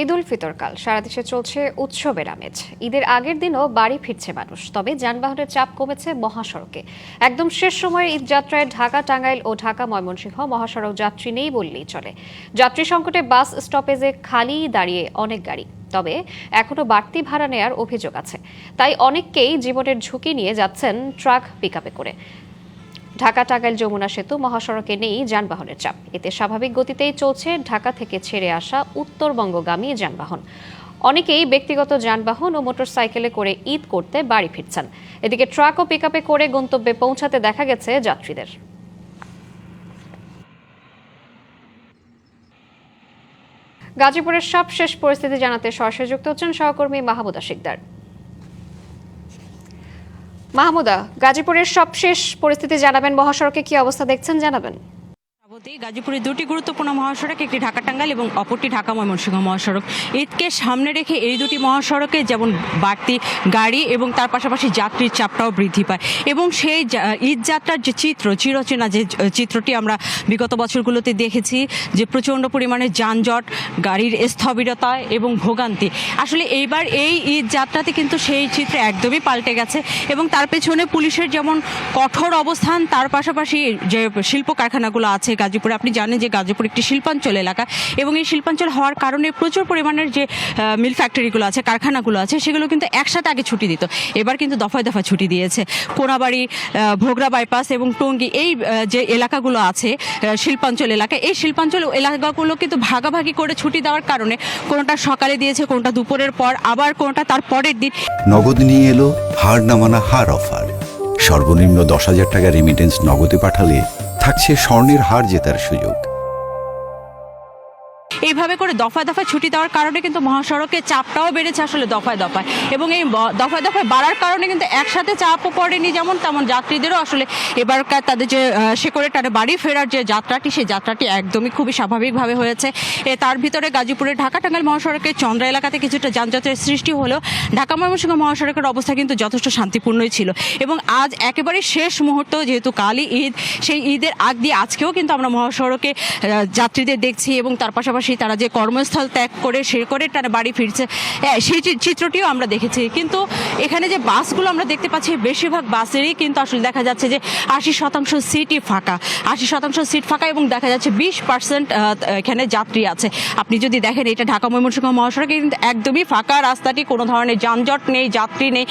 ঈদ উল ফিতর কাল সারা দেশে চলছে উৎসবের আমেজ। ঈদের আগের দিনও বাড়ি ফিরছে মানুষ, তবে যানবাহনের চাপ কমেছে মহাসড়কে। একদম শেষ সময়ের ঈদ যাত্রায় ঢাকা টাঙ্গাইল ও ঢাকা ময়মনসিংহ মহাসড়ক যাত্রী নেই বললেই চলে। যাত্রী সংকটে বাস স্টপেজে খালি দাঁড়িয়ে অনেক গাড়ি, তবে এখনো বাড়তি ভাড়া নেয়ার অভিযোগ আছে। তাই অনেককেই জীবনের ঝুঁকি নিয়ে যাচ্ছেন ট্রাক পিকআপে করে। ঢাকা টাঙ্গাইল যমুনা সেতু মহাসড়কে নেই যানবাহনের চাপ, এতে স্বাভাবিক গতিতেই চলছে ঢাকা থেকে ছেড়ে আসা উত্তরবঙ্গগামী যানবাহন। অনেকেই ব্যক্তিগত যানবাহন ও মোটরসাইকেলে করে ঈদ করতে বাড়ি ফিরছেন। এদিকে ট্রাক ও পিকআপে করে গন্তব্যে পৌঁছাতে দেখা গেছে যাত্রীদের। গাজীপুরের সবশেষ পরিস্থিতি জানাতে সরাসরি যুক্ত হচ্ছেন সহকর্মী মাহমুদা শিকদার। মাহমুদা, গাজীপুরের সবশেষ পরিস্থিতি জানাবেন, মহাসড়কে কি অবস্থা দেখছেন জানাবেন। গাজীপুরের দুটি গুরুত্বপূর্ণ মহাসড়ক, একটি ঢাকা টাঙ্গাইল এবং অপরটি ঢাকা ময়মনসিংহ মহাসড়ক। ঈদকে সামনে রেখে এই দুটি মহাসড়কে যেমন বাড়তি গাড়ি এবং তার পাশাপাশি যাত্রীর চাপটাও বৃদ্ধি পায়, এবং সেই ঈদ যাত্রার যে চিত্র, চিরচেনা যে চিত্রটি আমরা বিগত বছরগুলোতে দেখেছি, যে প্রচণ্ড পরিমাণে যানজট, গাড়ির স্থবিরতা এবং ভোগান্তি, আসলে এইবার এই ঈদ যাত্রাতে কিন্তু সেই চিত্র একদমই পাল্টে গেছে। এবং তার পেছনে পুলিশের যেমন কঠোর অবস্থান, তার পাশাপাশি যে শিল্প কারখানাগুলো আছে গাজীপুরে, আপনি জানেন যে গাজীপুর একটি শিল্পাঞ্চল এলাকা, এবং এই শিল্পাঞ্চল হওয়ার কারণে প্রচুর পরিমাণের যে মিল ফ্যাক্টরিগুলো আছে, কারখানাগুলো আছে, সেগুলো কিন্তু একসাথে আগে ছুটি দিত, এবার কিন্তু দফায় দফায় ছুটি দিয়েছে। কোনাবাড়ি, ভোগড়া বাইপাস এবং টঙ্গী, এই যে এলাকাগুলো আছে শিল্পাঞ্চল এলাকা, এই শিল্পাঞ্চল এলাকাগুলো কিন্তু ভাগাভাগি করে ছুটি দেওয়ার কারণে কোনোটা সকালে দিয়েছে, কোনোটা দুপুরের পর, আবার কোনোটা তার পরের দিন। নগদ নিয়ে এলো হার না মানা হার অফার। সর্বনিম্ন 10,000 টাকা রেমিটেন্স নগদে পাঠালে থাকছে স্বর্ণের হার জেতার সুযোগ। এইভাবে করে দফায় দফায় ছুটি দেওয়ার কারণে কিন্তু মহাসড়কে চাপটাও বেড়েছে আসলে দফায় দফায়, এবং এই দফায় দফায় বাড়ার কারণে কিন্তু একসাথে চাপও পড়েনি যেমন তেমন যাত্রীদেরও আসলে এবারকার তাদের যে শেকড়ে টানে বাড়ি ফেরার যে যাত্রাটি, সেই যাত্রাটি একদমই খুবই স্বাভাবিকভাবে হয়েছে। তার ভিতরে গাজীপুরের ঢাকা টাঙ্গাইল মহাসড়কের চন্দ্রা এলাকাতে কিছুটা যানজটের সৃষ্টি হলেও ঢাকা ময়মনসিংহ মহাসড়কের অবস্থা কিন্তু যথেষ্ট শান্তিপূর্ণই ছিল। এবং আজ একেবারে শেষ মুহূর্ত, যেহেতু কালই ঈদ, সেই ঈদের আগ দিয়ে আজকেও কিন্তু আমরা মহাসড়কে যাত্রীদের দেখছি, এবং তার পাশাপাশি তারা যে কর্মস্থল ত্যাগ করে সে করে তারা বাড়ি ফিরছে, সেই চিত্রটিও আমরা দেখেছি। কিন্তু এখানে যে বাসগুলো আমরা দেখতে পাচ্ছি, বেশিরভাগ বাসেরই কিন্তু আসলে দেখা যাচ্ছে যে 80% সিটই ফাঁকা, 80% সিট ফাঁকা, এবং দেখা যাচ্ছে 20% এখানে যাত্রী আছে। আপনি যদি দেখেন, এটা ঢাকা ময়মনসিংহ মহাসড়কে কিন্তু একদমই ফাঁকা রাস্তাটি, কোনো ধরনের যানজট নেই, যাত্রী নেই,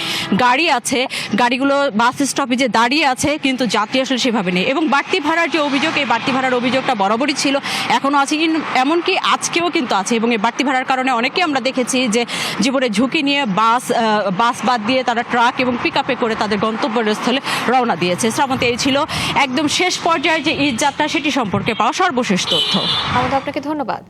গাড়ি আছে, গাড়িগুলো বাস স্টপেজে দাঁড়িয়ে আছে, কিন্তু যাত্রী আসলে সেভাবে নেই। এবং বাড়তি ভাড়ার যে অভিযোগ, এই বাড়তি ভাড়ার অভিযোগটা বরাবরই ছিল, এখনও আছে, এমনকি আজকেও কিন্তু আছে। এবং এই বাড়তি ভাড়ার কারণে অনেকেই আমরা দেখেছি যে জীবনের ঝুঁকি নিয়ে বাস বাদ দিয়ে তারা ট্রাক এবং পিকআপে করে তাদের গন্তব্যস্থলে রওনা দিয়েছে। শ্রাবন্তী, এই ছিল একদম শেষ পর্যায়ে যে ঈদ যাত্রা, সেটি সম্পর্কে পাওয়া সর্বশেষ তথ্য। আপনাকে ধন্যবাদ।